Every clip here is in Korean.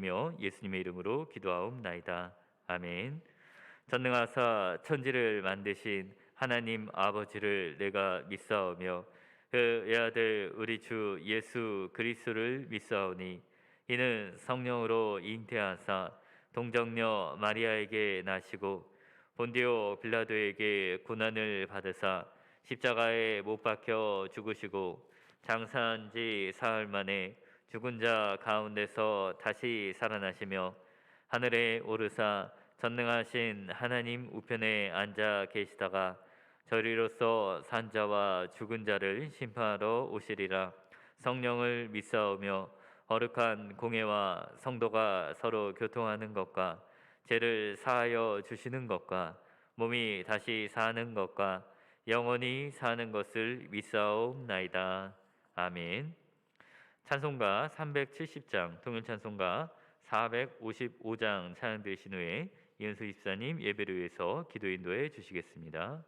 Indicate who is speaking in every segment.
Speaker 1: 드리며 예수님의 이름으로 기도하옵나이다. 아멘. 전능하사 천지를 만드신 하나님 아버지를 내가 믿사오며 그 외아들 우리 주 예수 그리스도를 믿사오니 이는 성령으로 잉태하사 동정녀 마리아에게 나시고 본디오 빌라도에게 고난을 받으사 십자가에 못 박혀 죽으시고 장사한 지 사흘 만에 죽은 자 가운데서 다시 살아나시며 하늘에 오르사 전능하신 하나님 우편에 앉아 계시다가 저리로서 산 자와 죽은 자를 심판하러 오시리라. 성령을 믿사오며 거룩한 공회와 성도가 서로 교통하는 것과 죄를 사하여 주시는 것과 몸이 다시 사는 것과 영원히 사는 것을 믿사옵나이다. 아멘. 찬송가 370장, 통일찬송가 455장 찬양 드리신 후에 이은수 집사님 예배를 위해서 기도 인도해 주시겠습니다.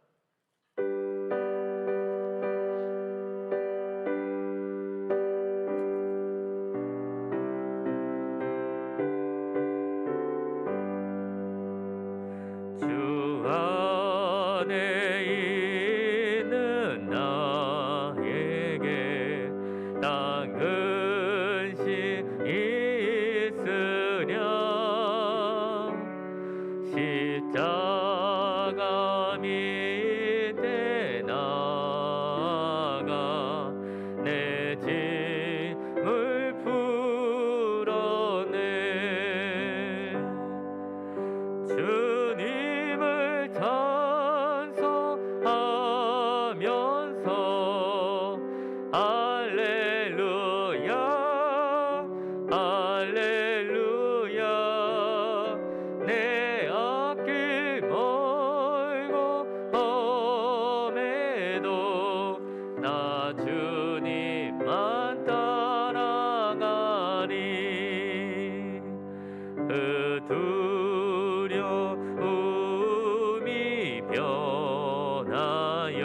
Speaker 1: 주 안에 있는 나에게 당근시 있으랴. 십자가 밑에 나가 내 짐을 풀어내. 주님을 찬송하면서 할렐루야 할렐루야. 내 앞길 멀고 험해도 나 주님만 따라가리. 그 두려움이 변하여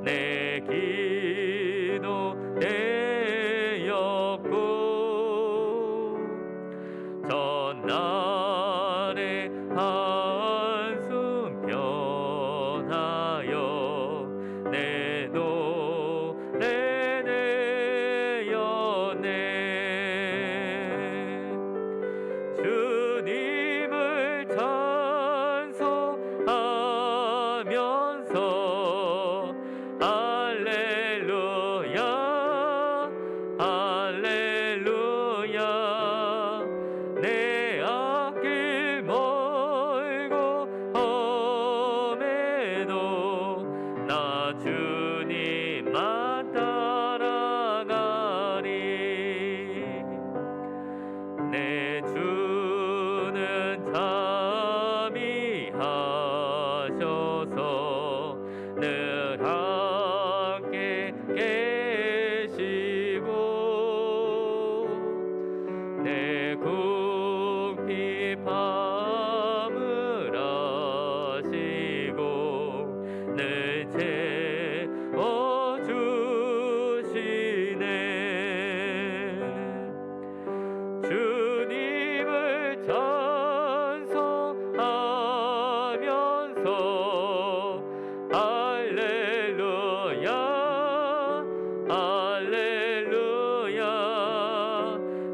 Speaker 1: 내 기도 되었고 전날의 한숨 변하여 내 노래 되었네. 주님을 찬송하면서 할렐루야 할렐루야. 내 앞길 멀고 험해도 나 주님만 따라가리. 내 주는 자비하셔서 늘 함께 계시고 내 궁핍 밤을 아시고 늘 채워주시네. 주님을 찬송하면서 할렐루야 할렐루야.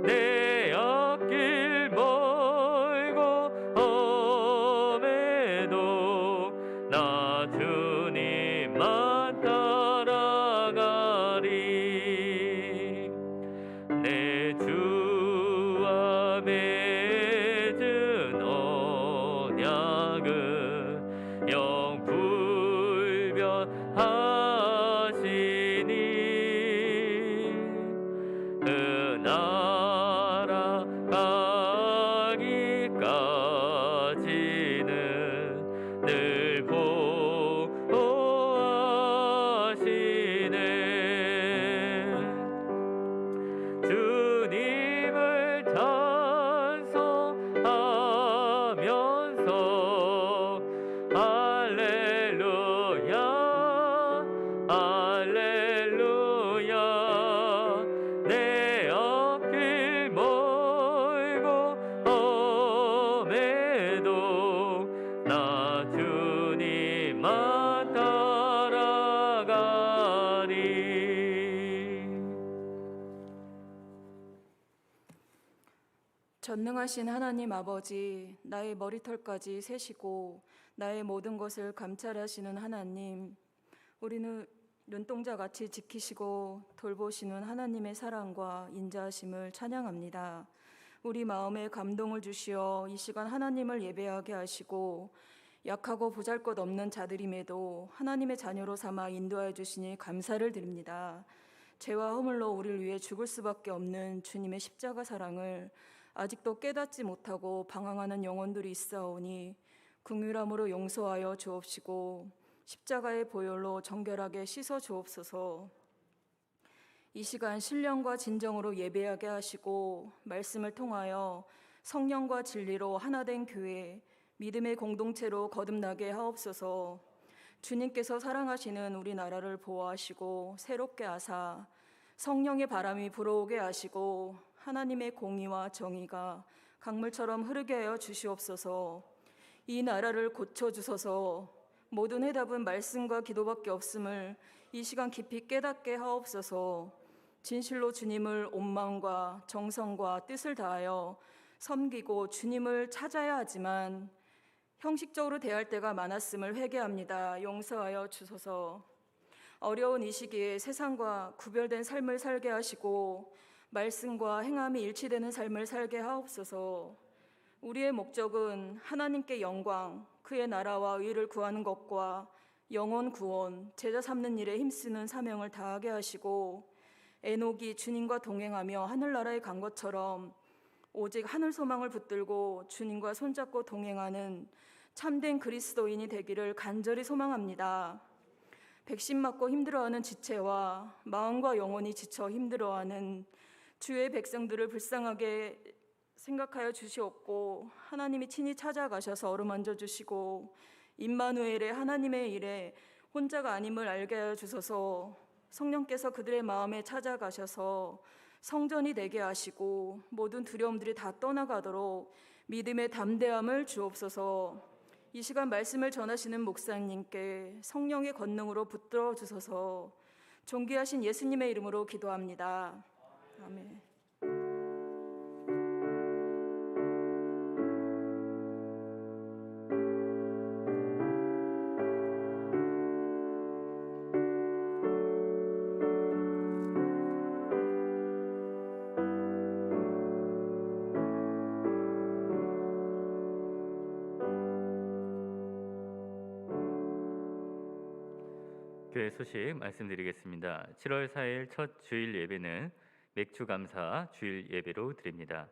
Speaker 1: 내 앞길 멀고 험해도 나 주님만 따라가리. 내 주와 맺은 언약은 영불변하시니 그 나라 가기까지는 늘 보호하시네. 주님을 찬송하면서
Speaker 2: 전능하신 하나님 아버지, 나의 머리털까지 세시고 나의 모든 것을 감찰하시는 하나님, 우리는 눈동자같이 지키시고 돌보시는 하나님의 사랑과 인자하심을 찬양합니다. 우리 마음에 감동을 주시어 이 시간 하나님을 예배하게 하시고 약하고 보잘것없는 자들임에도 하나님의 자녀로 삼아 인도하여 주시니 감사를 드립니다. 죄와 허물로 우리를 위해 죽을 수밖에 없는 주님의 십자가 사랑을 아직도 깨닫지 못하고 방황하는 영혼들이 있사오니 긍휼함으로 용서하여 주옵시고 십자가의 보혈로 정결하게 씻어 주옵소서. 이 시간 신령과 진정으로 예배하게 하시고 말씀을 통하여 성령과 진리로 하나된 교회, 믿음의 공동체로 거듭나게 하옵소서. 주님께서 사랑하시는 우리나라를 보호하시고 새롭게 하사 성령의 바람이 불어오게 하시고 하나님의 공의와 정의가 강물처럼 흐르게 하여 주시옵소서. 이 나라를 고쳐주소서. 모든 해답은 말씀과 기도밖에 없음을 이 시간 깊이 깨닫게 하옵소서. 진실로 주님을 온 마음과 정성과 뜻을 다하여 섬기고 주님을 찾아야 하지만 형식적으로 대할 때가 많았음을 회개합니다. 용서하여 주소서. 어려운 이 시기에 세상과 구별된 삶을 살게 하시고 말씀과 행함이 일치되는 삶을 살게 하옵소서. 우리의 목적은 하나님께 영광, 그의 나라와 의를 구하는 것과 영혼 구원, 제자 삼는 일에 힘쓰는 사명을 다하게 하시고 에녹이 주님과 동행하며 하늘나라에 간 것처럼 오직 하늘 소망을 붙들고 주님과 손잡고 동행하는 참된 그리스도인이 되기를 간절히 소망합니다. 백신 맞고 힘들어하는 지체와 마음과 영혼이 지쳐 힘들어하는 주의 백성들을 불쌍하게 생각하여 주시옵고 하나님이 친히 찾아가셔서 어루만져 주시고 임마누엘의 하나님의 일에 혼자가 아님을 알게 하여 주소서. 성령께서 그들의 마음에 찾아가셔서 성전이 되게 하시고 모든 두려움들이 다 떠나가도록 믿음의 담대함을 주옵소서. 이 시간 말씀을 전하시는 목사님께 성령의 권능으로 붙들어 주소서. 존귀하신 예수님의 이름으로 기도합니다. 아멘.
Speaker 1: 교회 소식 말씀드리겠습니다. 7월 4일 첫 주일 예배는 맥주 감사 주일 예배로 드립니다.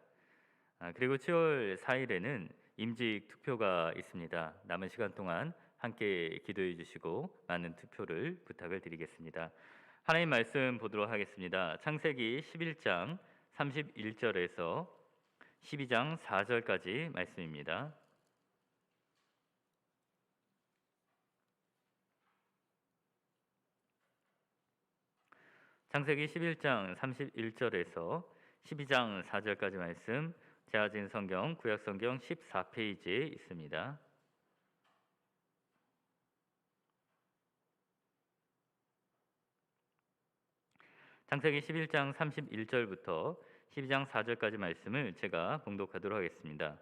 Speaker 1: 그리고 7월 4일에는 임직 투표가 있습니다. 남은 시간 동안 함께 기도해 주시고 많은 투표를 부탁을 드리겠습니다. 하나님 말씀 보도록 하겠습니다. 창세기 11장 31절에서 12장 4절까지 말씀입니다. 창세기 11장 31절에서 12장 4절까지 말씀, 제아진 성경 구약성경 14페이지에 있습니다. 창세기 11장 31절부터 12장 4절까지 말씀을 제가 봉독하도록 하겠습니다.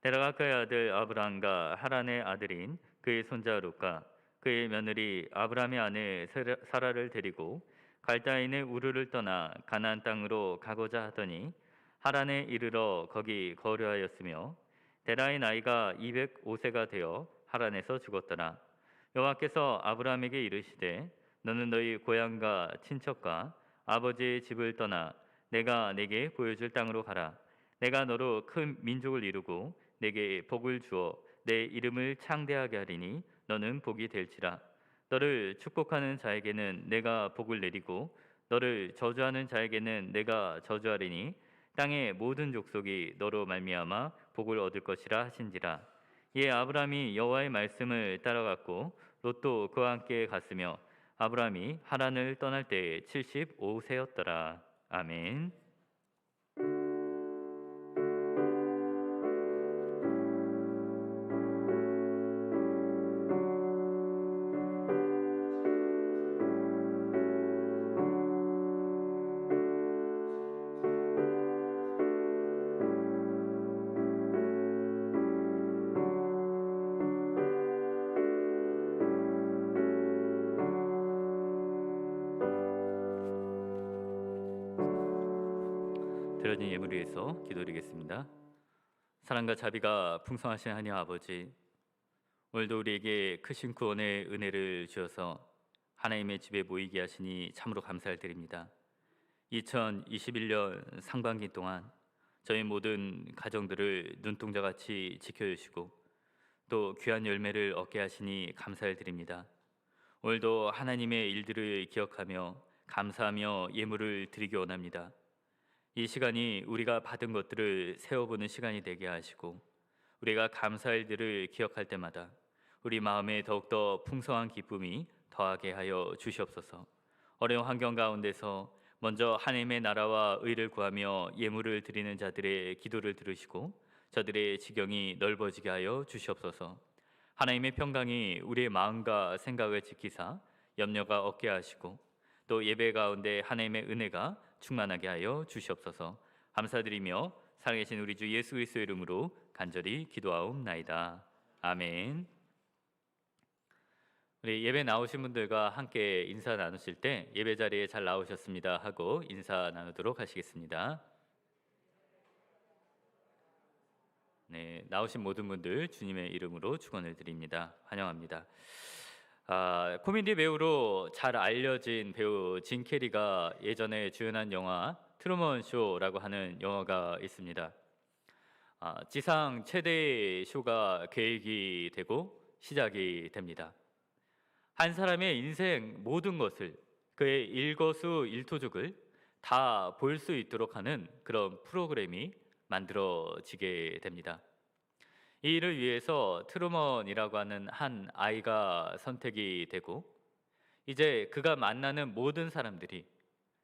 Speaker 1: 데라가의 아들 아브람과 하란의 아들인 그의 손자 룻과 그의 며느리 아브람의 아내 사라를 데리고 갈다인의 우르를 떠나 가나안 땅으로 가고자 하더니 하란에 이르러 거기 거류하였으며 데라의 나이가 205세가 되어 하란에서 죽었더라. 여호와께서 아브람에게 이르시되 너는 너희 고향과 친척과 아버지의 집을 떠나 내가 내게 보여줄 땅으로 가라. 내가 너로 큰 민족을 이루고 내게 복을 주어 내 이름을 창대하게 하리니 너는 복이 될지라. 너를 축복하는 자에게는 내가 복을 내리고 너를 저주하는 자에게는 내가 저주하리니 땅의 모든 족속이 너로 말미암아 복을 얻을 것이라 하신지라. 이에 아브람이 여호와의 말씀을 따라갔고 롯도 그와 함께 갔으며 아브람이 하란을 떠날 때에 75세였더라. 아멘. 드려진 예물을 위해서 기도드리겠습니다. 사랑과 자비가 풍성하신 하나님 아버지, 오늘도 우리에게 크신 구원의 은혜를 주셔서 하나님의 집에 모이게 하시니 참으로 감사를 드립니다. 2021년 상반기 동안 저희 모든 가정들을 눈동자같이 지켜주시고 또 귀한 열매를 얻게 하시니 감사를 드립니다. 오늘도 하나님의 일들을 기억하며 감사하며 예물을 드리기 원합니다. 이 시간이 우리가 받은 것들을 세어보는 시간이 되게 하시고 우리가 감사할 일들을 기억할 때마다 우리 마음에 더욱더 풍성한 기쁨이 더하게 하여 주시옵소서. 어려운 환경 가운데서 먼저 하나님의 나라와 의를 구하며 예물을 드리는 자들의 기도를 들으시고 저들의 지경이 넓어지게 하여 주시옵소서. 하나님의 평강이 우리의 마음과 생각을 지키사 염려가 없게 하시고 또 예배 가운데 하나님의 은혜가 충만하게 하여 주시옵소서. 감사드리며 살아계신 우리 주 예수 그리스도의 이름으로 간절히 기도하옵나이다. 아멘. 우리 예배 나오신 분들과 함께 인사 나누실 때 예배 자리에 잘 나오셨습니다 하고 인사 나누도록 하시겠습니다. 네, 나오신 모든 분들 주님의 이름으로 축원을 드립니다. 환영합니다. 코미디 배우로 잘 알려진 배우 진 캐리가 예전에 주연한 영화 트루먼 쇼라고 하는 영화가 있습니다. 지상 최대의 쇼가 계획이 되고 시작이 됩니다. 한 사람의 인생 모든 것을 그의 일거수일투족을 다 볼 수 있도록 하는 그런 프로그램이 만들어지게 됩니다. 이 일을 위해서 트루먼이라고 하는 한 아이가 선택이 되고 이제 그가 만나는 모든 사람들이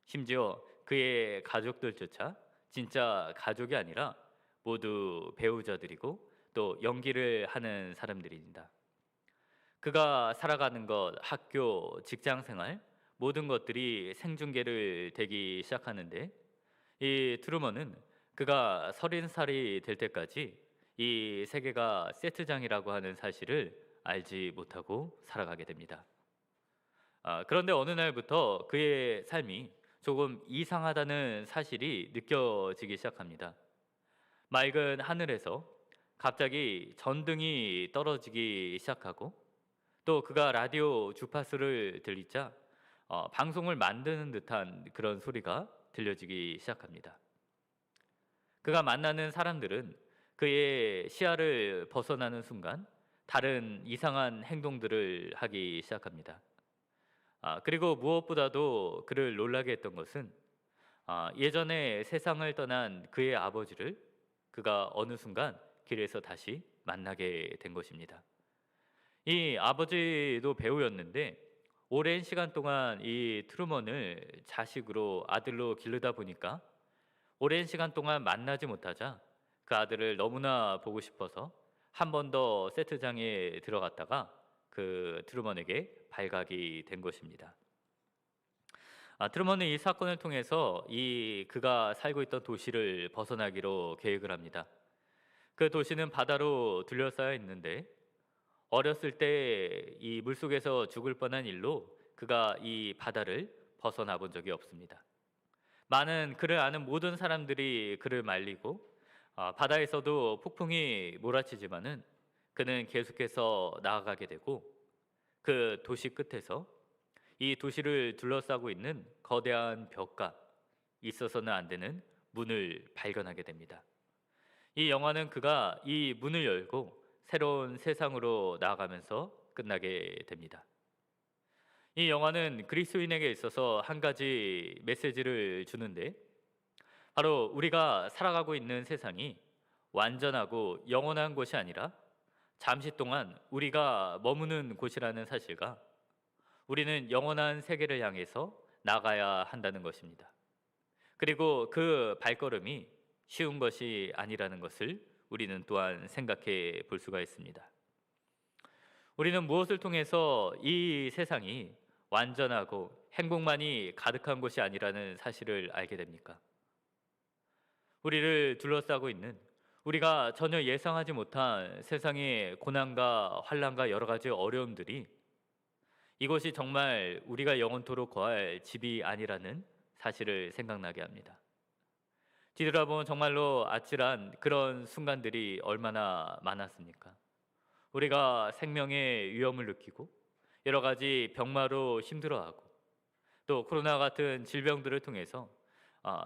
Speaker 1: 심지어 그의 가족들조차 진짜 가족이 아니라 모두 배우자들이고 또 연기를 하는 사람들입니다. 그가 살아가는 것, 학교, 직장 생활 모든 것들이 생중계를 되기 시작하는데 이 트루먼은 그가 30살이 될 때까지 이 세계가 세트장이라고 하는 사실을 알지 못하고 살아가게 됩니다. 그런데 어느 날부터 그의 삶이 조금 이상하다는 사실이 느껴지기 시작합니다. 맑은 하늘에서 갑자기 전등이 떨어지기 시작하고 또 그가 라디오 주파수를 들리자 방송을 만드는 듯한 그런 소리가 들려지기 시작합니다. 그가 만나는 사람들은 그의 시야를 벗어나는 순간 다른 이상한 행동들을 하기 시작합니다. 그리고 무엇보다도 그를 놀라게 했던 것은 예전에 세상을 떠난 그의 아버지를 그가 어느 순간 길에서 다시 만나게 된 것입니다. 이 아버지도 배우였는데 오랜 시간 동안 이 트루먼을 자식으로 아들로 기르다 보니까 오랜 시간 동안 만나지 못하자 그 아들을 너무나 보고 싶어서 한 번 더 세트장에 들어갔다가 그 트루먼에게 발각이 된 것입니다. 트루먼은 이 사건을 통해서 그가 살고 있던 도시를 벗어나기로 계획을 합니다. 그 도시는 바다로 둘러싸여 있는데 어렸을 때 이 물속에서 죽을 뻔한 일로 그가 이 바다를 벗어나 본 적이 없습니다. 많은 그를 아는 모든 사람들이 그를 말리고 바다에서도 폭풍이 몰아치지만은 그는 계속해서 나아가게 되고 그 도시 끝에서 이 도시를 둘러싸고 있는 거대한 벽과 있어서는 안 되는 문을 발견하게 됩니다. 이 영화는 그가 이 문을 열고 새로운 세상으로 나아가면서 끝나게 됩니다. 이 영화는 그리스도인에게 있어서 한 가지 메시지를 주는데 바로 우리가 살아가고 있는 세상이 완전하고 영원한 곳이 아니라 잠시 동안 우리가 머무는 곳이라는 사실과 우리는 영원한 세계를 향해서 나가야 한다는 것입니다. 그리고 그 발걸음이 쉬운 것이 아니라는 것을 우리는 또한 생각해 볼 수가 있습니다. 우리는 무엇을 통해서 이 세상이 완전하고 행복만이 가득한 곳이 아니라는 사실을 알게 됩니까? 우리를 둘러싸고 있는 우리가 전혀 예상하지 못한 세상의 고난과 환난과 여러 가지 어려움들이 이것이 정말 우리가 영원토록 거할 집이 아니라는 사실을 생각나게 합니다. 뒤돌아보면 정말로 아찔한 그런 순간들이 얼마나 많았습니까? 우리가 생명의 위험을 느끼고 여러 가지 병마로 힘들어하고 또 코로나 같은 질병들을 통해서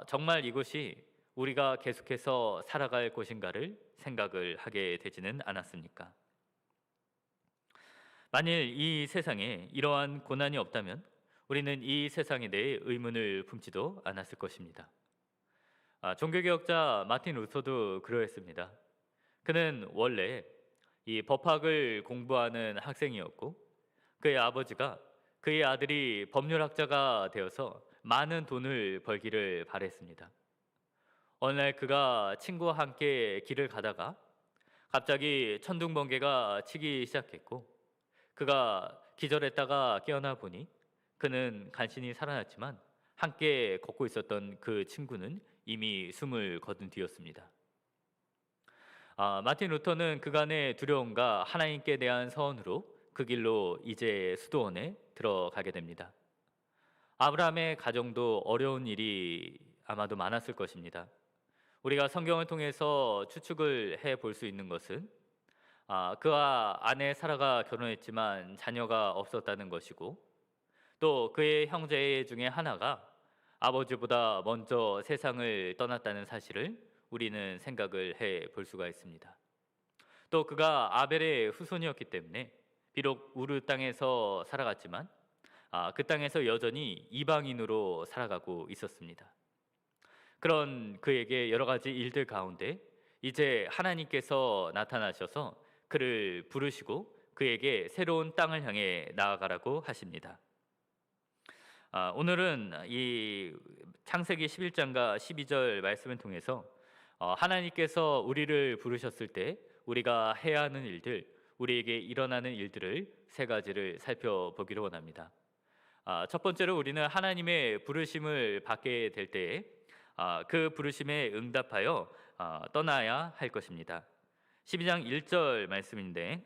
Speaker 1: 정말 이것이 우리가 계속해서 살아갈 곳인가를 생각을 하게 되지는 않았습니까? 만일 이 세상에 이러한 고난이 없다면 우리는 이 세상에 대해 의문을 품지도 않았을 것입니다. 종교개혁자 마틴 루터도 그러했습니다. 그는 원래 이 법학을 공부하는 학생이었고 그의 아버지가 그의 아들이 법률학자가 되어서 많은 돈을 벌기를 바랬습니다. 어느 날 그가 친구와 함께 길을 가다가 갑자기 천둥번개가 치기 시작했고 그가 기절했다가 깨어나 보니 그는 간신히 살아났지만 함께 걷고 있었던 그 친구는 이미 숨을 거둔 뒤였습니다. 마틴 루터는 그간의 두려움과 하나님께 대한 서원으로 그 길로 이제 수도원에 들어가게 됩니다. 아브라함의 가정도 어려운 일이 아마도 많았을 것입니다. 우리가 성경을 통해서 추측을 해 볼 수 있는 것은 그와 아내 사라가 결혼했지만 자녀가 없었다는 것이고 또 그의 형제 중에 하나가 아버지보다 먼저 세상을 떠났다는 사실을 우리는 생각을 해 볼 수가 있습니다. 또 그가 아벨의 후손이었기 때문에 비록 우르 땅에서 살아갔지만 그 땅에서 여전히 이방인으로 살아가고 있었습니다. 그런 그에게 여러 가지 일들 가운데 이제 하나님께서 나타나셔서 그를 부르시고 그에게 새로운 땅을 향해 나아가라고 하십니다. 오늘은 이 창세기 11장과 12절 말씀을 통해서 하나님께서 우리를 부르셨을 때 우리가 해야 하는 일들, 우리에게 일어나는 일들을 세 가지를 살펴보기를 원합니다. 첫 번째로 우리는 하나님의 부르심을 받게 될 때에 그 부르심에 응답하여 떠나야 할 것입니다. 12장 1절 말씀인데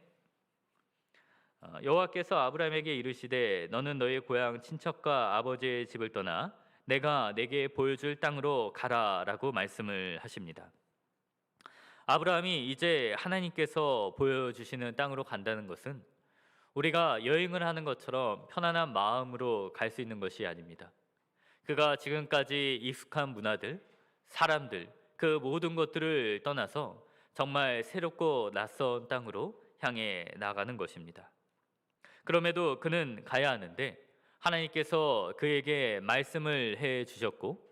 Speaker 1: 여호와께서 아브라함에게 이르시되 너는 너의 고향 친척과 아버지의 집을 떠나 내가 내게 보여줄 땅으로 가라라고 말씀을 하십니다. 아브라함이 이제 하나님께서 보여주시는 땅으로 간다는 것은 우리가 여행을 하는 것처럼 편안한 마음으로 갈 수 있는 것이 아닙니다. 그가 지금까지 익숙한 문화들, 사람들, 그 모든 것들을 떠나서 정말 새롭고 낯선 땅으로 향해 나가는 것입니다. 그럼에도 그는 가야 하는데 하나님께서 그에게 말씀을 해 주셨고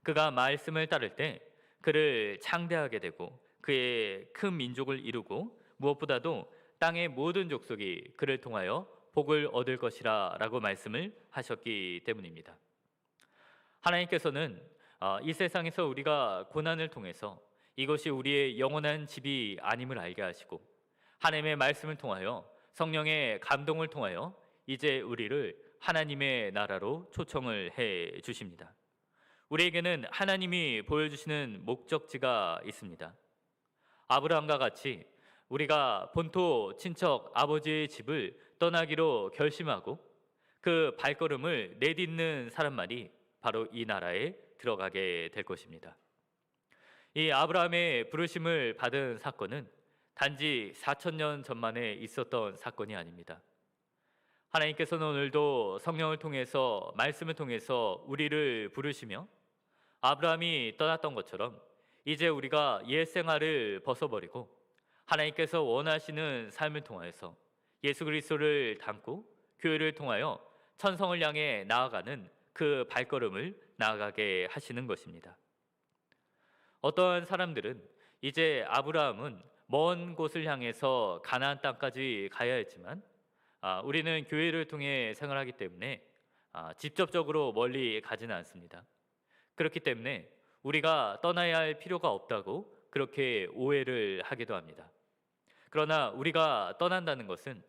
Speaker 1: 그가 말씀을 따를 때 그를 창대하게 되고 그의 큰 민족을 이루고 무엇보다도 땅의 모든 족속이 그를 통하여 복을 얻을 것이라 라고 말씀을 하셨기 때문입니다. 하나님께서는 이 세상에서 우리가 고난을 통해서 이것이 우리의 영원한 집이 아님을 알게 하시고 하나님의 말씀을 통하여 성령의 감동을 통하여 이제 우리를 하나님의 나라로 초청을 해 주십니다. 우리에게는 하나님이 보여주시는 목적지가 있습니다. 아브라함과 같이 우리가 본토 친척 아버지의 집을 떠나기로 결심하고 그 발걸음을 내딛는 사람만이 바로 이 나라에 들어가게 될 것입니다. 이 아브라함의 부르심을 받은 사건은 단지 4,000년 전만에 있었던 사건이 아닙니다. 하나님께서는 오늘도 성령을 통해서 말씀을 통해서 우리를 부르시며 아브라함이 떠났던 것처럼 이제 우리가 옛 생활을 벗어버리고 하나님께서 원하시는 삶을 통하여서 예수 그리스도를 닮고 교회를 통하여 천성을 향해 나아가는 그 발걸음을 나아가게 하시는 것입니다. 어떠한 사람들은 이제 아브라함은 먼 곳을 향해서 가나안 땅까지 가야 했지만 우리는 교회를 통해 생활하기 때문에 직접적으로 멀리 가지는 않습니다. 그렇기 때문에 우리가 떠나야 할 필요가 없다고 그렇게 오해를 하기도 합니다. 그러나 우리가 떠난다는 것은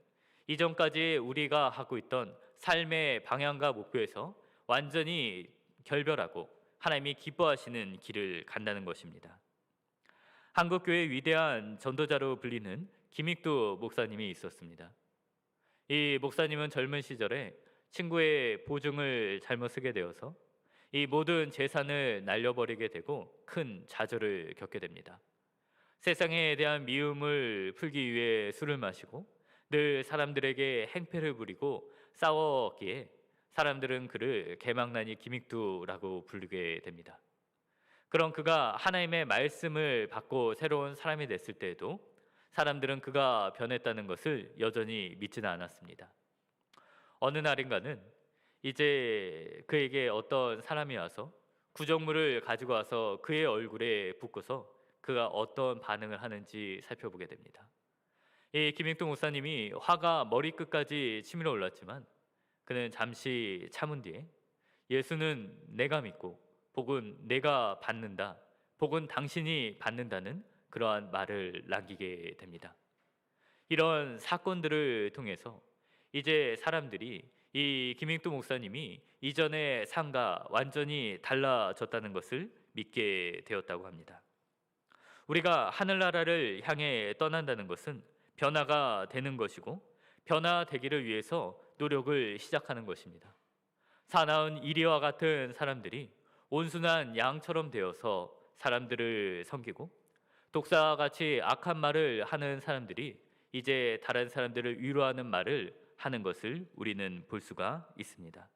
Speaker 1: 이전까지 우리가 하고 있던 삶의 방향과 목표에서 완전히 결별하고 하나님이 기뻐하시는 길을 간다는 것입니다. 한국교회의 위대한 전도자로 불리는 김익두 목사님이 있었습니다. 이 목사님은 젊은 시절에 친구의 보증을 잘못 쓰게 되어서 이 모든 재산을 날려버리게 되고 큰 좌절을 겪게 됩니다. 세상에 대한 미움을 풀기 위해 술을 마시고 늘 사람들에게 행패를 부리고 싸웠기에 사람들은 그를 개망나니 기믹두라고 부르게 됩니다. 그런 그가 하나님의 말씀을 받고 새로운 사람이 됐을 때에도 사람들은 그가 변했다는 것을 여전히 믿지는 않았습니다. 어느 날인가는 이제 그에게 어떤 사람이 와서 구정물을 가지고 와서 그의 얼굴에 붓고서 그가 어떤 반응을 하는지 살펴보게 됩니다. 이 김익동 목사님이 화가 머리끝까지 치밀어 올랐지만 그는 잠시 참은 뒤에 예수는 내가 믿고 복은 내가 받는다, 복은 당신이 받는다는 그러한 말을 남기게 됩니다. 이런 사건들을 통해서 이제 사람들이 이 김익도 목사님이 이전의 삶과 완전히 달라졌다는 것을 믿게 되었다고 합니다. 우리가 하늘나라를 향해 떠난다는 것은 변화가 되는 것이고 변화되기를 위해서 노력을 시작하는 것입니다. 사나운 이리와 같은 사람들이 온순한 양처럼 되어서 사람들을 섬기고 독사같이 악한 말을 하는 사람들이 이제 다른 사람들을 위로하는 말을 하는 것을 우리는 볼 수가 있습니다.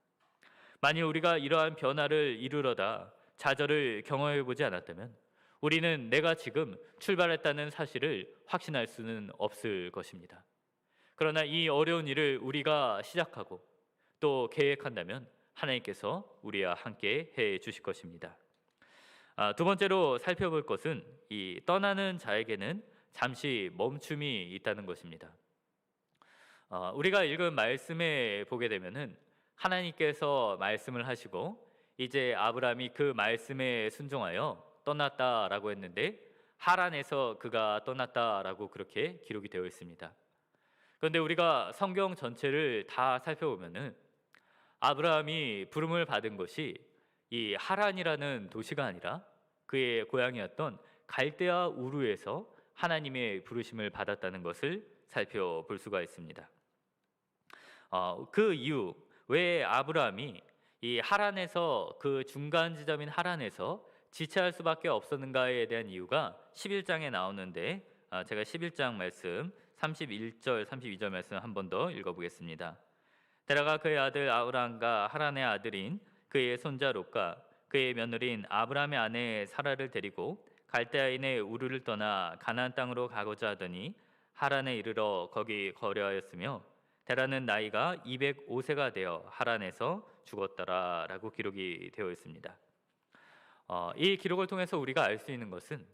Speaker 1: 만일 우리가 이러한 변화를 이루려다 좌절을 경험해 보지 않았다면 우리는 내가 지금 출발했다는 사실을 확신할 수는 없을 것입니다. 그러나 이 어려운 일을 우리가 시작하고 또 계획한다면 하나님께서 우리와 함께 해 주실 것입니다. 두 번째로 살펴볼 것은 이 떠나는 자에게는 잠시 멈춤이 있다는 것입니다. 우리가 읽은 말씀에 보게 되면은 하나님께서 말씀을 하시고 이제 아브라함이 그 말씀에 순종하여 떠났다라고 했는데 하란에서 그가 떠났다라고 그렇게 기록이 되어 있습니다. 그런데 우리가 성경 전체를 다 살펴보면은 아브라함이 부름을 받은 것이 이 하란이라는 도시가 아니라 그의 고향이었던 갈대아 우르에서 하나님의 부르심을 받았다는 것을 살펴볼 수가 있습니다. 그 이유 왜 아브라함이 이 하란에서 그 중간 지점인 하란에서 지체할 수밖에 없었는가에 대한 이유가 11장에 나오는데 제가 11장 말씀 31절 32절 말씀 한 번 더 읽어보겠습니다. 데라가 그의 아들 아브람과 하란의 아들인 그의 손자 롯과 그의 며느리인 아브람의 아내 사라를 데리고 갈대아인의 우르를 떠나 가나안 땅으로 가고자 하더니 하란에 이르러 거기 거류하였으며 데라는 나이가 205세가 되어 하란에서 죽었더라라고 기록이 되어 있습니다. 이 기록을 통해서 우리가 알 수 있는 것은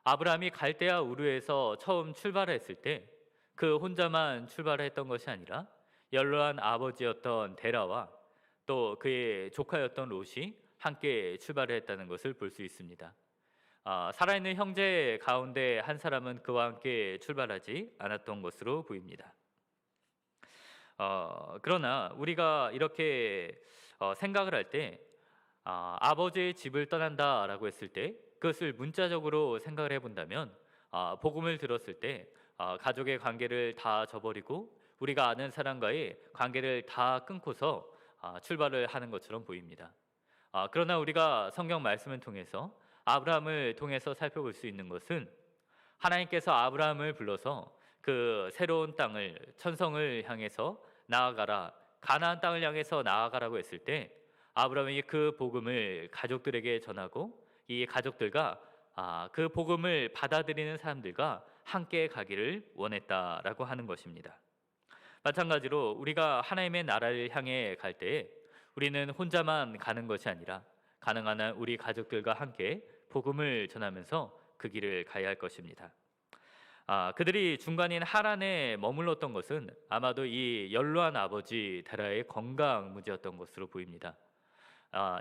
Speaker 1: 아브라함이 갈대아 우르에서 처음 출발했을 때 그 혼자만 출발했던 것이 아니라 연로한 아버지였던 데라와 또 그의 조카였던 롯이 함께 출발을 했다는 것을 볼 수 있습니다. 살아있는 형제 가운데 한 사람은 그와 함께 출발하지 않았던 것으로 보입니다. 그러나 우리가 이렇게 생각을 할 때 아버지의 집을 떠난다라고 했을 때 그것을 문자적으로 생각을 해본다면 복음을 들었을 때 가족의 관계를 다 저버리고 우리가 아는 사람과의 관계를 다 끊고서 출발을 하는 것처럼 보입니다. 그러나 우리가 성경 말씀을 통해서 아브라함을 통해서 살펴볼 수 있는 것은 하나님께서 아브라함을 불러서 그 새로운 땅을 천성을 향해서 나아가라 가나안 땅을 향해서 나아가라고 했을 때 아브라함이 그 복음을 가족들에게 전하고 이 가족들과 그 복음을 받아들이는 사람들과 함께 가기를 원했다라고 하는 것입니다. 마찬가지로 우리가 하나님의 나라를 향해 갈 때에 우리는 혼자만 가는 것이 아니라 가능한 한 우리 가족들과 함께 복음을 전하면서 그 길을 가야 할 것입니다. 그들이 중간인 하란에 머물렀던 것은 아마도 이 연로한 아버지 데라의 건강 문제였던 것으로 보입니다.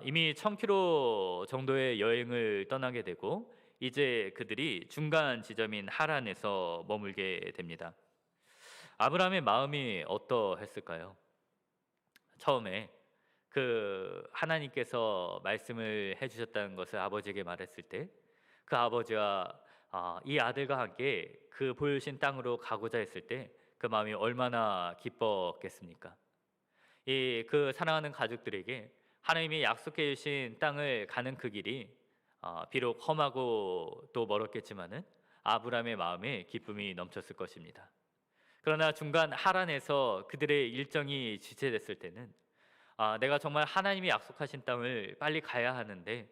Speaker 1: 이미 1000km 정도의 여행을 떠나게 되고 이제 그들이 중간 지점인 하란에서 머물게 됩니다. 아브라함의 마음이 어떠했을까요? 처음에 그 하나님께서 말씀을 해주셨다는 것을 아버지에게 말했을 때 그 아버지와 이 아들과 함께 그 보여주신 땅으로 가고자 했을 때 그 마음이 얼마나 기뻤겠습니까? 그 사랑하는 가족들에게 하나님이 약속해 주신 땅을 가는 그 길이 비록 험하고 또 멀었겠지만은 아브라함의 마음에 기쁨이 넘쳤을 것입니다. 그러나 중간 하란에서 그들의 일정이 지체됐을 때는 내가 정말 하나님이 약속하신 땅을 빨리 가야 하는데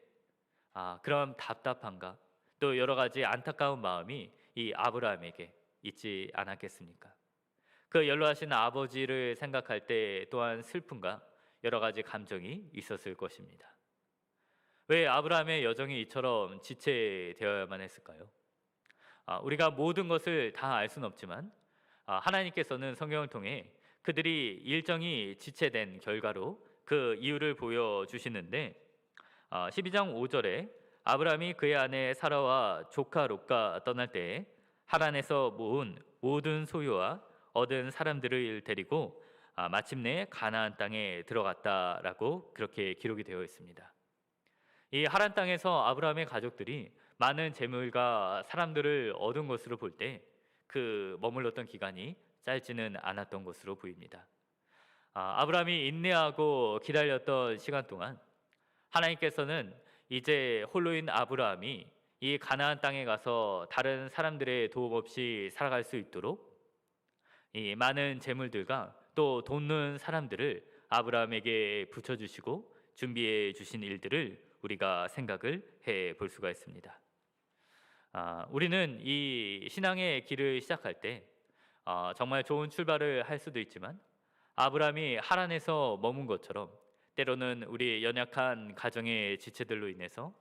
Speaker 1: 그런 답답함과 또 여러 가지 안타까운 마음이 이 아브라함에게 있지 않았겠습니까? 그 연로하신 아버지를 생각할 때 또한 슬픔과 여러 가지 감정이 있었을 것입니다. 왜 아브라함의 여정이 이처럼 지체되어야만 했을까요? 우리가 모든 것을 다 알 수는 없지만 하나님께서는 성경을 통해 그들이 일정이 지체된 결과로 그 이유를 보여주시는데 12장 5절에 아브라함이 그의 아내 사라와 조카 롯과 떠날 때에 하란에서 모은 모든 소유와 얻은 사람들을 데리고 마침내 가나안 땅에 들어갔다라고 그렇게 기록이 되어 있습니다. 이 하란 땅에서 아브라함의 가족들이 많은 재물과 사람들을 얻은 것으로 볼 때 그 머물렀던 기간이 짧지는 않았던 것으로 보입니다. 아브라함이 인내하고 기다렸던 시간 동안 하나님께서는 이제 홀로인 아브라함이 이 가나안 땅에 가서 다른 사람들의 도움 없이 살아갈 수 있도록 이 많은 재물들과 또 돕는 사람들을 아브라함에게 붙여주시고 준비해 주신 일들을 우리가 생각을 해 볼 수가 있습니다. 우리는 이 신앙의 길을 시작할 때 정말 좋은 출발을 할 수도 있지만 아브라함이 하란에서 머문 것처럼 때로는 우리 연약한 가정의 지체들로 인해서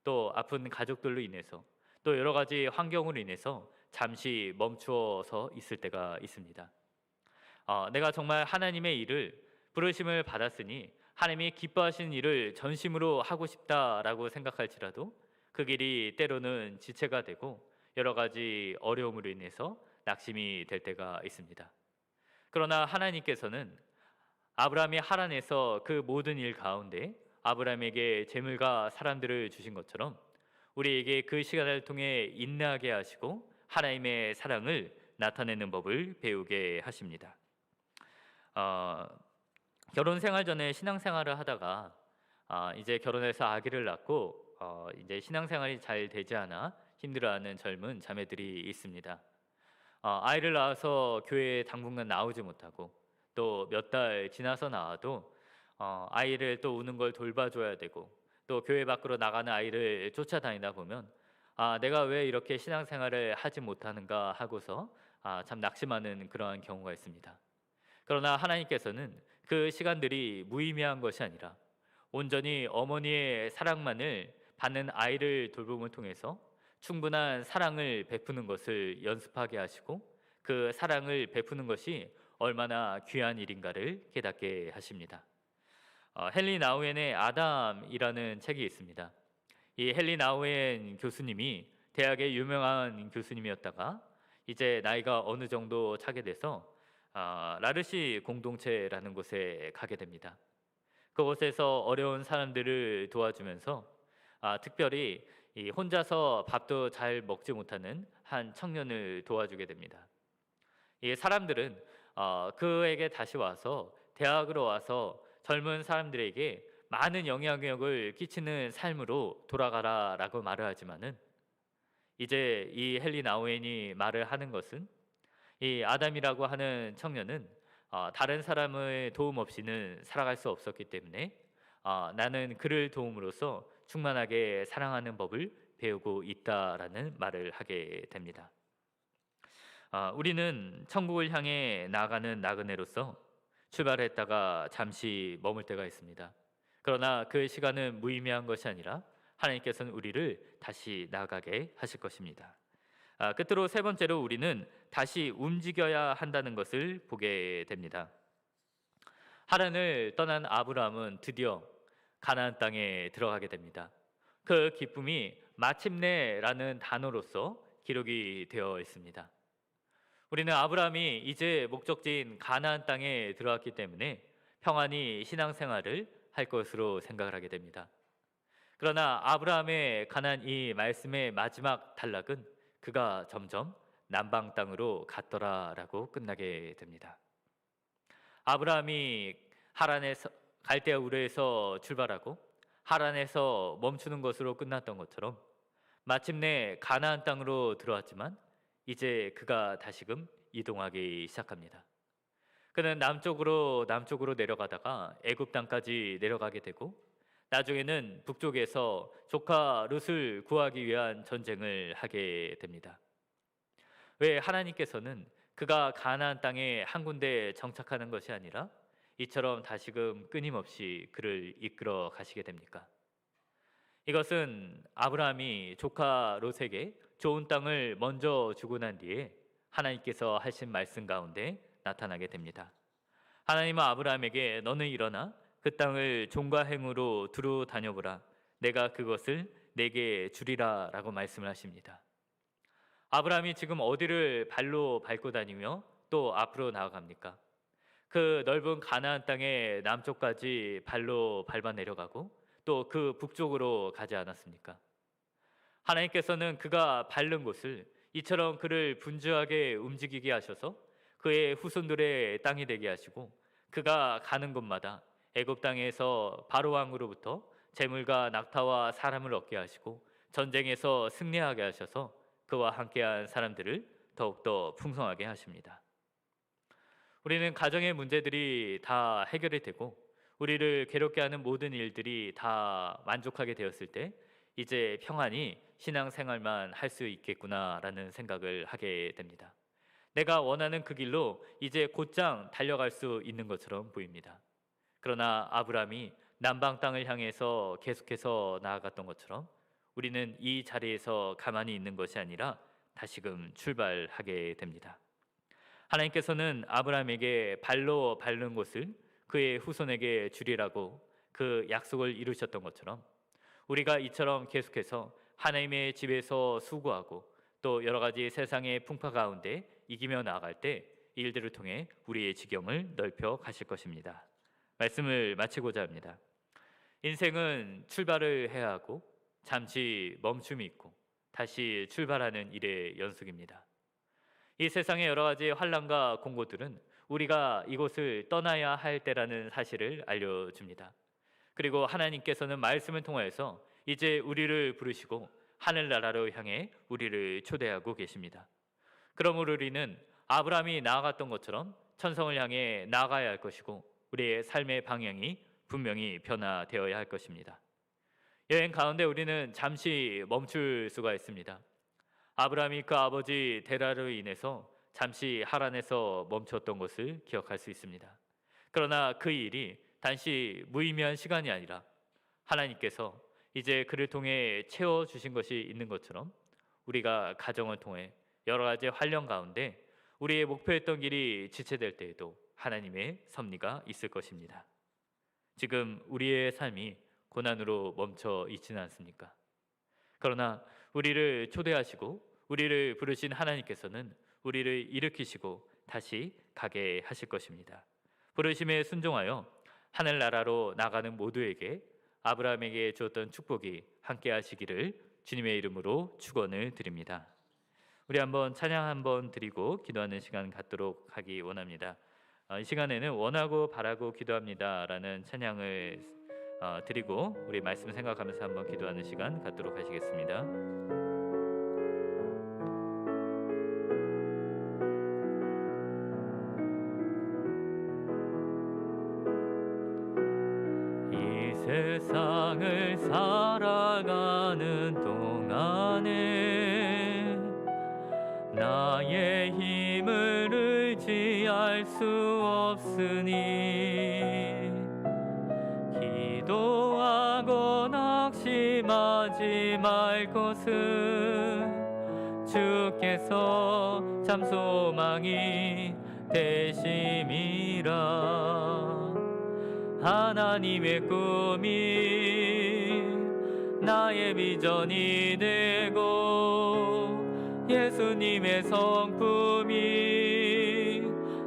Speaker 1: 또 아픈 가족들로 인해서 또 여러 가지 환경으로 인해서 잠시 멈추어서 있을 때가 있습니다. 내가 정말 하나님의 일을 부르심을 받았으니 하나님이 기뻐하시는 일을 전심으로 하고 싶다라고 생각할지라도 그 길이 때로는 지체가 되고 여러 가지 어려움으로 인해서 낙심이 될 때가 있습니다. 그러나 하나님께서는 아브라함이 하란에서 그 모든 일 가운데 아브라함에게 재물과 사람들을 주신 것처럼 우리에게 그 시간을 통해 인내하게 하시고 하나님의 사랑을 나타내는 법을 배우게 하십니다. 결혼 생활 전에 신앙 생활을 하다가 이제 결혼해서 아기를 낳고 이제 신앙 생활이 잘 되지 않아 힘들어하는 젊은 자매들이 있습니다. 아이를 낳아서 교회에 당분간 나오지 못하고 또 몇 달 지나서 나와도 아이를 또 우는 걸 돌봐줘야 되고 또 교회 밖으로 나가는 아이를 쫓아다니다 보면 내가 왜 이렇게 신앙생활을 하지 못하는가 하고서 참 낙심하는 그러한 경우가 있습니다. 그러나 하나님께서는 그 시간들이 무의미한 것이 아니라 온전히 어머니의 사랑만을 받는 아이를 돌봄을 통해서 충분한 사랑을 베푸는 것을 연습하게 하시고 그 사랑을 베푸는 것이 얼마나 귀한 일인가를 깨닫게 하십니다. 헨리 나우엔의 아담이라는 책이 있습니다. 이 헨리 나우엔 교수님이 대학의 유명한 교수님이었다가 이제 나이가 어느 정도 차게 돼서 라르시 공동체라는 곳에 가게 됩니다. 그곳에서 어려운 사람들을 도와주면서 특별히 이 혼자서 밥도 잘 먹지 못하는 한 청년을 도와주게 됩니다. 이 사람들은 그에게 다시 와서 대학으로 와서 젊은 사람들에게 많은 영향력을 끼치는 삶으로 돌아가라라고 말을 하지만은 이제 이 헨리 나우엔이 말을 하는 것은 이 아담이라고 하는 청년은 다른 사람의 도움 없이는 살아갈 수 없었기 때문에 나는 그를 도움으로써 충만하게 사랑하는 법을 배우고 있다라는 말을 하게 됩니다. 우리는 천국을 향해 나아가는 나그네로서 출발했다가 잠시 머물 때가 있습니다. 그러나 그 시간은 무의미한 것이 아니라 하나님께서는 우리를 다시 나아가게 하실 것입니다. 끝으로 세 번째로 우리는 다시 움직여야 한다는 것을 보게 됩니다. 하란을 떠난 아브라함은 드디어 가나안 땅에 들어가게 됩니다. 그 기쁨이 마침내라는 단어로서 기록이 되어 있습니다. 우리는 아브라함이 이제 목적지인 가나안 땅에 들어왔기 때문에 평안히 신앙생활을 할 것으로 생각을 하게 됩니다. 그러나 아브라함의 가나안 이 말씀의 마지막 단락은 그가 점점 남방 땅으로 갔더라라고 끝나게 됩니다. 아브라함이 하란에서 갈대아 우르에서 출발하고 하란에서 멈추는 것으로 끝났던 것처럼 마침내 가나안 땅으로 들어왔지만 이제 그가 다시금 이동하기 시작합니다. 그는 남쪽으로 내려가다가 애굽 땅까지 내려가게 되고 나중에는 북쪽에서 조카 룻을 구하기 위한 전쟁을 하게 됩니다. 왜 하나님께서는 그가 가나안 땅에 한 군데 정착하는 것이 아니라 이처럼 다시금 끊임없이 그를 이끌어 가시게 됩니까? 이것은 아브라함이 조카 롯에게 좋은 땅을 먼저 주고 난 뒤에 하나님께서 하신 말씀 가운데 나타나게 됩니다. 하나님은 아브라함에게 너는 일어나 그 땅을 종과 행으로 두루 다녀보라. 내가 그것을 내게 주리라 라고 말씀을 하십니다. 아브라함이 지금 어디를 발로 밟고 다니며 또 앞으로 나아갑니까? 그 넓은 가나안 땅의 남쪽까지 발로 밟아 내려가고 또 그 북쪽으로 가지 않았습니까? 하나님께서는 그가 밟는 곳을 이처럼 그를 분주하게 움직이게 하셔서 그의 후손들의 땅이 되게 하시고 그가 가는 곳마다 애굽 땅에서 바로 왕으로부터 재물과 낙타와 사람을 얻게 하시고 전쟁에서 승리하게 하셔서 그와 함께한 사람들을 더욱더 풍성하게 하십니다. 우리는 가정의 문제들이 다 해결이 되고 우리를 괴롭게 하는 모든 일들이 다 만족하게 되었을 때 이제 평안히 신앙생활만 할 수 있겠구나라는 생각을 하게 됩니다. 내가 원하는 그 길로 이제 곧장 달려갈 수 있는 것처럼 보입니다. 그러나 아브라함이 남방 땅을 향해서 계속해서 나아갔던 것처럼 우리는 이 자리에서 가만히 있는 것이 아니라 다시금 출발하게 됩니다. 하나님께서는 아브라함에게 발로 밟는 곳을 그의 후손에게 주리라고 그 약속을 이루셨던 것처럼 우리가 이처럼 계속해서 하나님의 집에서 수고하고 또 여러 가지 세상의 풍파 가운데 이기며 나아갈 때 이 일들을 통해 우리의 지경을 넓혀 가실 것입니다. 말씀을 마치고자 합니다. 인생은 출발을 해야 하고 잠시 멈춤이 있고 다시 출발하는 일의 연속입니다. 이 세상의 여러 가지 환난과 공고들은 우리가 이곳을 떠나야 할 때라는 사실을 알려줍니다. 그리고 하나님께서는 말씀을 통하여서 이제 우리를 부르시고 하늘나라로 향해 우리를 초대하고 계십니다. 그러므로 우리는 아브라함이 나아갔던 것처럼 천성을 향해 나아가야 할 것이고 우리의 삶의 방향이 분명히 변화되어야 할 것입니다. 여행 가운데 우리는 잠시 멈출 수가 있습니다. 아브라함이 그 아버지 데라로 인해서 잠시 하란에서 멈췄던 것을 기억할 수 있습니다. 그러나 그 일이 단지 무의미한 시간이 아니라 하나님께서 이제 그를 통해 채워주신 것이 있는 것처럼 우리가 가정을 통해 여러 가지 환련 가운데 우리의 목표했던 길이 지체될 때에도 하나님의 섭리가 있을 것입니다. 지금 우리의 삶이 고난으로 멈춰 있지는 않습니까? 그러나 우리를 초대하시고 우리를 부르신 하나님께서는 우리를 일으키시고 다시 가게 하실 것입니다. 부르심에 순종하여 하늘나라로 나가는 모두에게 아브라함에게 주었던 축복이 함께 하시기를 주님의 이름으로 축원을 드립니다. 우리 한번 찬양 한번 드리고 기도하는 시간 갖도록 하기 원합니다. 이 시간에는 원하고 바라고 기도합니다라는 찬양을 드리고 우리 말씀 생각하면서 한번 기도하는 시간 갖도록 하시겠습니다. 이 세상을 살아가는 동안에 나의 힘을 의지할 수 없으니 기도하고 낙심하지 말 것은 주께서 참 소망이 되심이라. 하나님의 꿈이 나의 비전이 되고 예수님의 성품이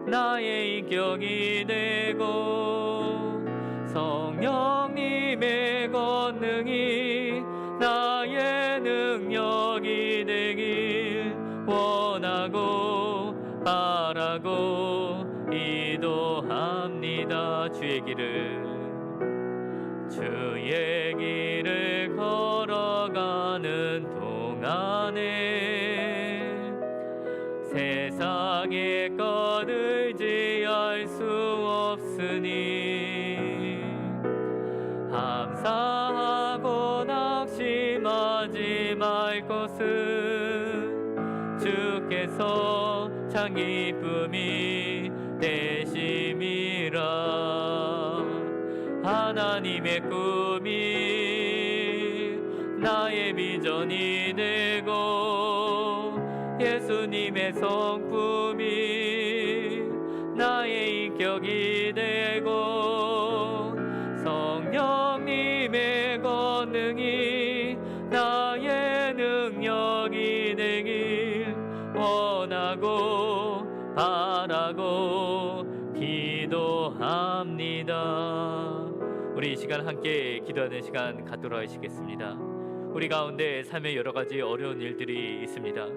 Speaker 1: 나의 인격이 되고 성령님의 권능이 나의 능력이 되길 원하고 바라고 기도합니다. 주의 길을 주의 길을 걸어가는 동안에 세상의 것 의지할 수 없으니 감사하고 낙심하지 말 것은 주께서 참 기쁨이 되심이라. 하나님의 꿈이 나의 비전이 되고 예수님의 성품이 나의 인격이 되고 성령님의 권능이 나의 능력이 되길 원하고 바라고 기도합니다. 우리 이 시간 함께 기도하는 시간 갖도록 하시겠습니다. 우리 가운데 삶의 여러 가지 어려운 일들이 있습니다.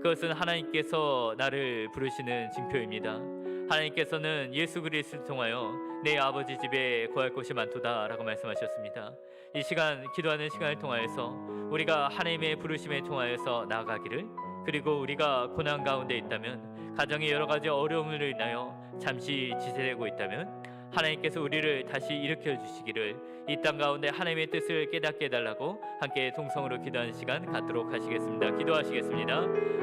Speaker 1: 그것은 하나님께서 나를 부르시는 징표입니다. 하나님께서는 예수 그리스도를 통하여 내 아버지 집에 거할 곳이 많도다 라고 말씀하셨습니다. 이 시간 기도하는 시간을 통하여서 우리가 하나님의 부르심에 통하여서 나아가기를, 그리고 우리가 고난 가운데 있다면, 가정의 여러 가지 어려움으로 인하여 잠시 지체되고 있다면 하나님께서 우리를 다시 일으켜 주시기를, 이 땅 가운데 하나님의 뜻을 깨닫게 해달라고 함께 동성으로 기도하는 시간 갖도록 하시겠습니다. 기도하시겠습니다.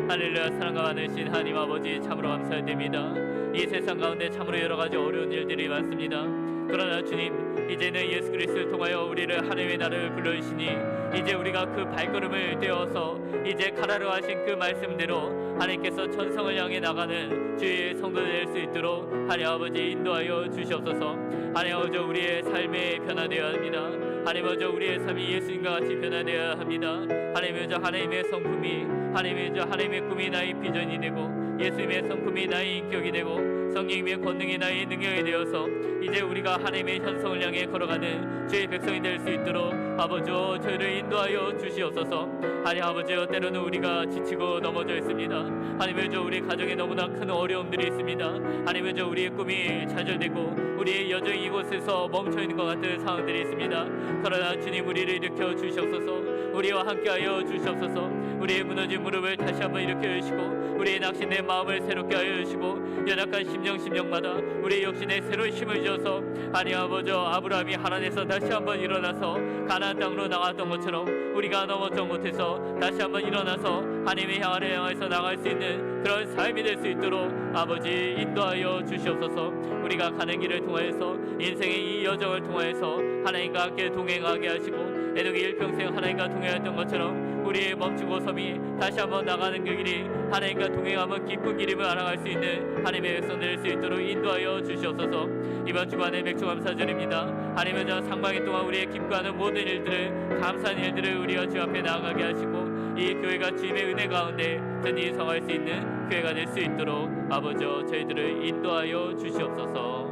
Speaker 1: 할렐루야. 사랑과 많으신 하나님 아버지, 참으로 감사드립니다. 이 세상 가운데 참으로 여러 가지 어려운 일들이 많습니다. 그러나 주님, 이제는 예수 그리스도를 통하여 우리를 하나님의 나라를 불러주시니 이제 우리가 그 발걸음을 떼어서 이제 가라로 하신 그 말씀대로 하나님께서 천성을 향해 나가는 주의 성도 될 수 있도록 하나님 아버지 인도하여 주시옵소서. 하나님 아버지, 우리의 삶에 변화되어야 합니다. 하나님 아버지, 우리의 삶이 예수님과 같이 변화되어야 합니다. 하나님 아버지, 하나님의 성품이, 하나님 아버지, 하나님의 꿈이 나의 비전이 되고 예수님의 성품이 나의 인격이 되고 성령님의 권능이 나의 능력이 되어서 이제 우리가 하나님의 현성을 향해 걸어가는 주의 백성이 될 수 있도록 아버지여 저희를 인도하여 주시옵소서. 하나님 아버지여, 때로는 우리가 지치고 넘어져 있습니다. 하나님 아버지, 우리 가정에 너무나 큰 어려움들이 있습니다. 하나님 아버지, 우리의 꿈이 좌절되고 우리의 여정이 이곳에서 멈춰있는 것 같은 상황들이 있습니다. 그러나 주님, 우리를 일으켜 주시옵소서. 우리와 함께하여 주시옵소서. 우리의 무너진 무릎을 다시 한번 일으켜 주시고 우리의 낙심된 마음을 새롭게 하여 주시고 연약한 심령마다 우리의 욕심에 새로운 힘을 주셔서 하나님 아버지, 아브라함이 하란에서 다시 한번 일어나서 가나안 땅으로 나갔던 것처럼 우리가 넘어져 못해서 다시 한번 일어나서 하나님의 향하를 향해서 나갈 수 있는 그런 삶이 될 수 있도록 아버지 인도하여 주시옵소서. 우리가 가는 길을 통하여서 인생의 이 여정을 통하여서 하나님과 함께 동행하게 하시고 에녹이 일평생 하나님과 동행했던 것처럼 우리의 멈추고 섬이 다시 한번 나가는 그 길이 하나님과 동행하면 기쁜 길임을 알아갈 수 있는 하나님의 백성 될 수 있도록 인도하여 주시옵소서. 이번 주간에 맥주 감사드립니다. 하나님의 저 상반기 동안 우리의 기뻐하는 모든 일들을, 감사한 일들을 우리가 주 앞에 나아가게 하시고 이 교회가 주님의 은혜 가운데 든든히 서갈 수 있는 교회가 될 수 있도록 아버지여 저희들을 인도하여 주시옵소서.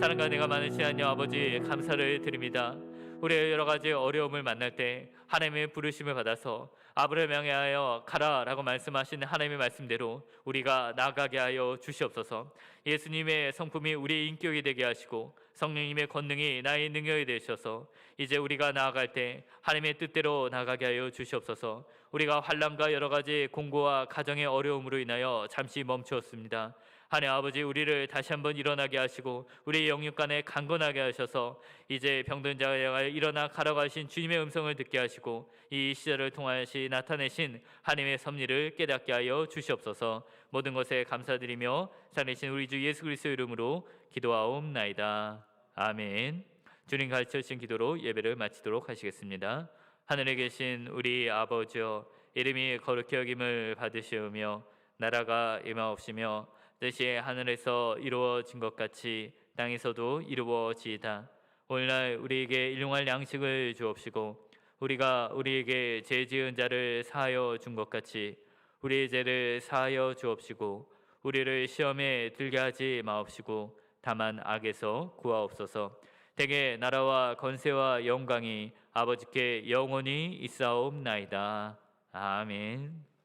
Speaker 1: 사랑과 내가 많으신 하나님 아버지, 감사를 드립니다. 우리의 여러 가지 어려움을 만날 때 하나님의 부르심을 받아서 아브라함을 향하여 가라라고 말씀하신 하나님의 말씀대로 우리가 나아가게 하여 주시옵소서. 예수님의 성품이 우리의 인격이 되게 하시고 성령님의 권능이 나의 능력이 되셔서 이제 우리가 나아갈 때 하나님의 뜻대로 나아가게 하여 주시옵소서. 우리가 환난과 여러 가지 공고와 가정의 어려움으로 인하여 잠시 멈추었습니다. 하나님 아버지, 우리를 다시 한번 일어나게 하시고 우리의 영육간에 강건하게 하셔서 이제 병든 자가 일어나 가라가신 주님의 음성을 듣게 하시고 이 시절을 통하여시 나타내신 하나님의 섭리를 깨닫게 하여 주시옵소서. 모든 것에 감사드리며 살리신 우리 주 예수 그리스도의 이름으로 기도하옵나이다. 아멘. 주님 가르쳐 주신 기도로 예배를 마치도록 하시겠습니다. 하늘에 계신 우리 아버지여, 이름이 거룩히 여김을 받으시오며 나라가 임하옵시며 뜻이 하늘에서 이루어진 것 같이 땅에서도 이루어지이다. 오늘날 우리에게 일용할 양식을 주옵시고 우리가 우리에게 죄 지은 자를 사하여 준 것 같이 우리의 죄를 사하여 주옵시고 우리를 시험에 들게 하지 마옵시고 다만 악에서 구하옵소서. 대개 나라와 권세와 영광이 아버지께 영원히 있사옵나이다. 아멘.